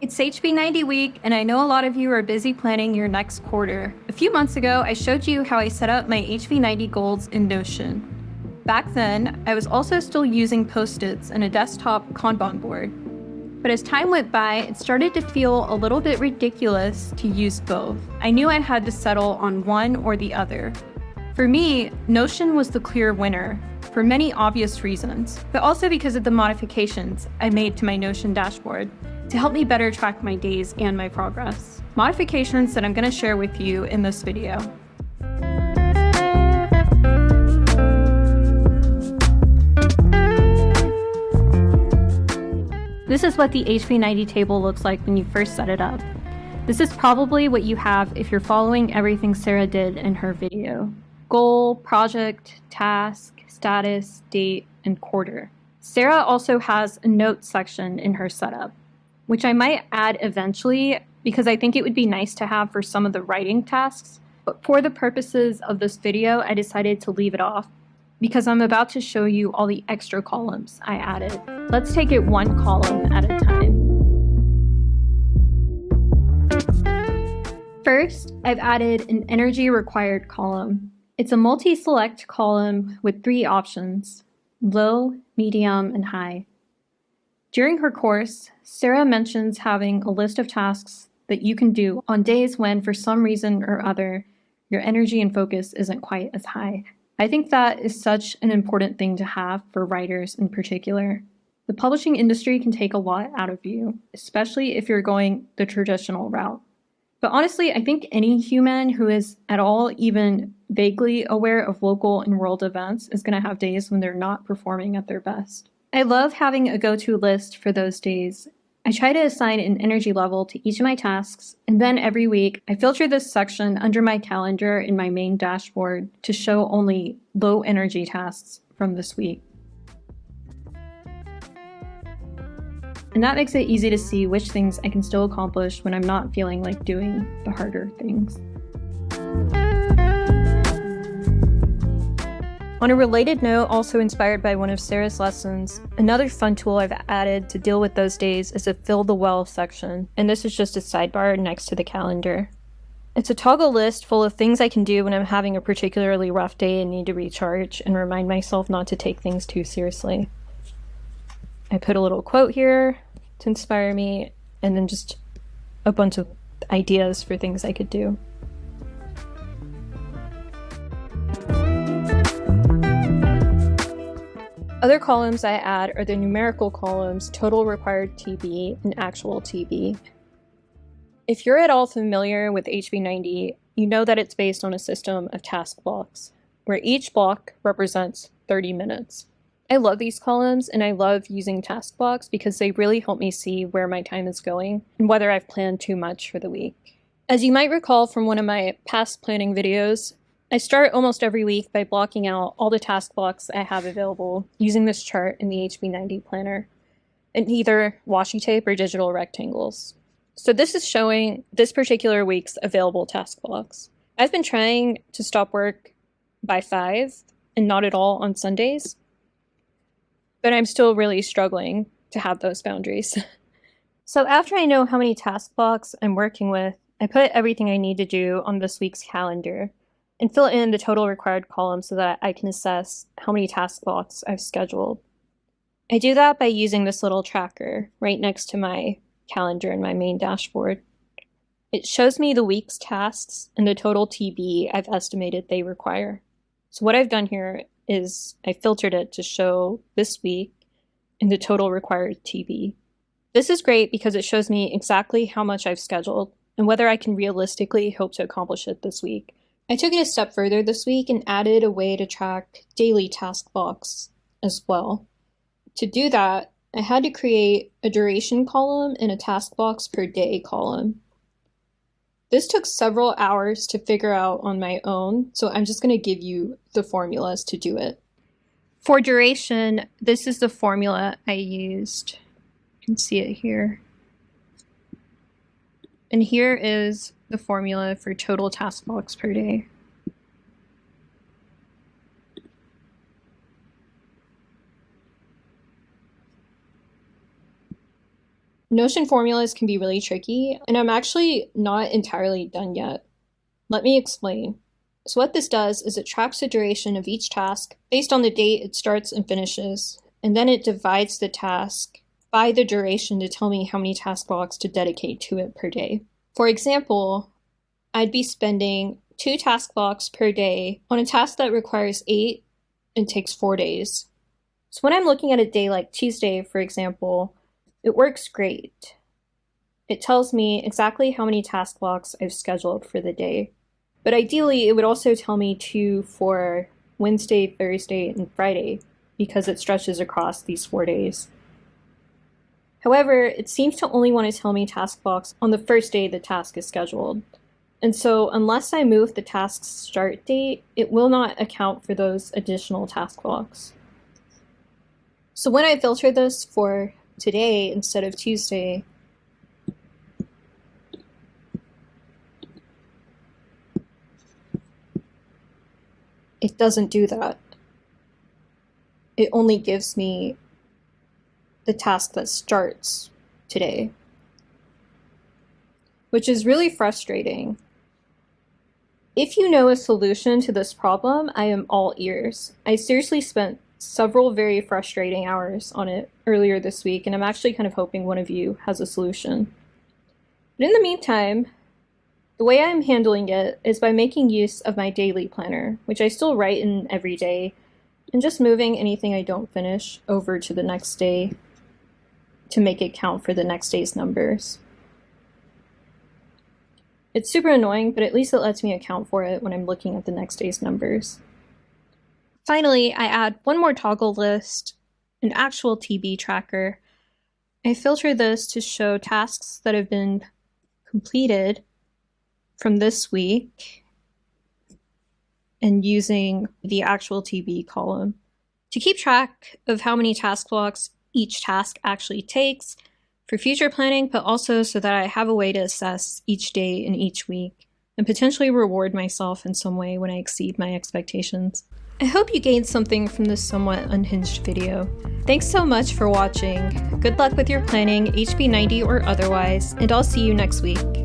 It's HB90 week, and I know a lot of you are busy planning your next quarter. A few months ago, I showed you how I set up my HB90 goals in Notion. Back then, I was also still using Post-its and a desktop Kanban board. But as time went by, it started to feel a little bit ridiculous to use both. I knew I had to settle on one or the other. For me, Notion was the clear winner, for many obvious reasons, but also because of the modifications I made to my Notion dashboard to help me better track my days and my progress. Modifications that I'm going to share with you in this video. This is what the HB90 table looks like when you first set it up. This is probably what you have if you're following everything Sarah did in her video. Goal, project, task, status, date, and quarter. Sarah also has a notes section in her setup, which I might add eventually because I think it would be nice to have for some of the writing tasks. But for the purposes of this video, I decided to leave it off because I'm about to show you all the extra columns I added. Let's take it one column at a time. First, I've added an energy required column. It's a multi-select column with 3 options: low, medium, and high. During her course, Sarah mentions having a list of tasks that you can do on days when, for some reason or other, your energy and focus isn't quite as high. I think that is such an important thing to have for writers in particular. The publishing industry can take a lot out of you, especially if you're going the traditional route. But honestly, I think any human who is at all even vaguely aware of local and world events is going to have days when they're not performing at their best. I love having a go-to list for those days. I try to assign an energy level to each of my tasks, and then every week I filter this section under my calendar in my main dashboard to show only low energy tasks from this week. And that makes it easy to see which things I can still accomplish when I'm not feeling like doing the harder things. On a related note, also inspired by one of Sarah's lessons, another fun tool I've added to deal with those days is a fill the well section, and this is just a sidebar next to the calendar. It's a toggle list full of things I can do when I'm having a particularly rough day and need to recharge and remind myself not to take things too seriously. I put a little quote here to inspire me, and then just a bunch of ideas for things I could do. Other columns I add are the numerical columns, total required TB, and actual TB. If you're at all familiar with HB90, you know that it's based on a system of task blocks, where each block represents 30 minutes. I love these columns, and I love using task blocks because they really help me see where my time is going and whether I've planned too much for the week. As you might recall from one of my past planning videos, I start almost every week by blocking out all the task blocks I have available using this chart in the HB90 planner in either washi tape or digital rectangles. So this is showing this particular week's available task blocks. I've been trying to stop work by 5 and not at all on Sundays, but I'm still really struggling to have those boundaries. So after I know how many task blocks I'm working with, I put everything I need to do on this week's calendar and fill in the total required column so that I can assess how many task blocks I've scheduled. I do that by using this little tracker right next to my calendar in my main dashboard. It shows me the week's tasks and the total TB I've estimated they require. So what I've done here is I filtered it to show this week and the total required TB. This is great because it shows me exactly how much I've scheduled and whether I can realistically hope to accomplish it this week. I took it a step further this week and added a way to track daily task blocks as well. To do that, I had to create a duration column and a task blocks per day column. This took several hours to figure out on my own, so I'm just going to give you the formulas to do it. For duration, this is the formula I used. You can see it here. And here is the formula for total task blocks per day. Notion formulas can be really tricky, and I'm actually not entirely done yet. Let me explain. So what this does is it tracks the duration of each task based on the date it starts and finishes, and then it divides the task by the duration to tell me how many task blocks to dedicate to it per day. For example, I'd be spending 2 task blocks per day on a task that requires 8 and takes 4 days. So when I'm looking at a day like Tuesday, for example, it works great. It tells me exactly how many task blocks I've scheduled for the day. But ideally, it would also tell me 2 for Wednesday, Thursday, and Friday, because it stretches across these 4 days. However, it seems to only want to tell me task blocks on the first day the task is scheduled. And so unless I move the task's start date, it will not account for those additional task blocks. So when I filter this for today instead of Tuesday, it doesn't do that. It only gives me the task that starts today, which is really frustrating. If you know a solution to this problem, I am all ears. I seriously spent several very frustrating hours on it earlier this week, and I'm actually kind of hoping one of you has a solution. But in the meantime, the way I'm handling it is by making use of my daily planner, which I still write in every day, and just moving anything I don't finish over to the next day to make it count for the next day's numbers. It's super annoying, but at least it lets me account for it when I'm looking at the next day's numbers. Finally, I add one more toggle list, an actual TB tracker. I filter this to show tasks that have been completed from this week and using the actual TB column to keep track of how many task blocks each task actually takes for future planning, but also so that I have a way to assess each day and each week and potentially reward myself in some way when I exceed my expectations. I hope you gained something from this somewhat unhinged video. Thanks so much for watching. Good luck with your planning, HB90 or otherwise, and I'll see you next week.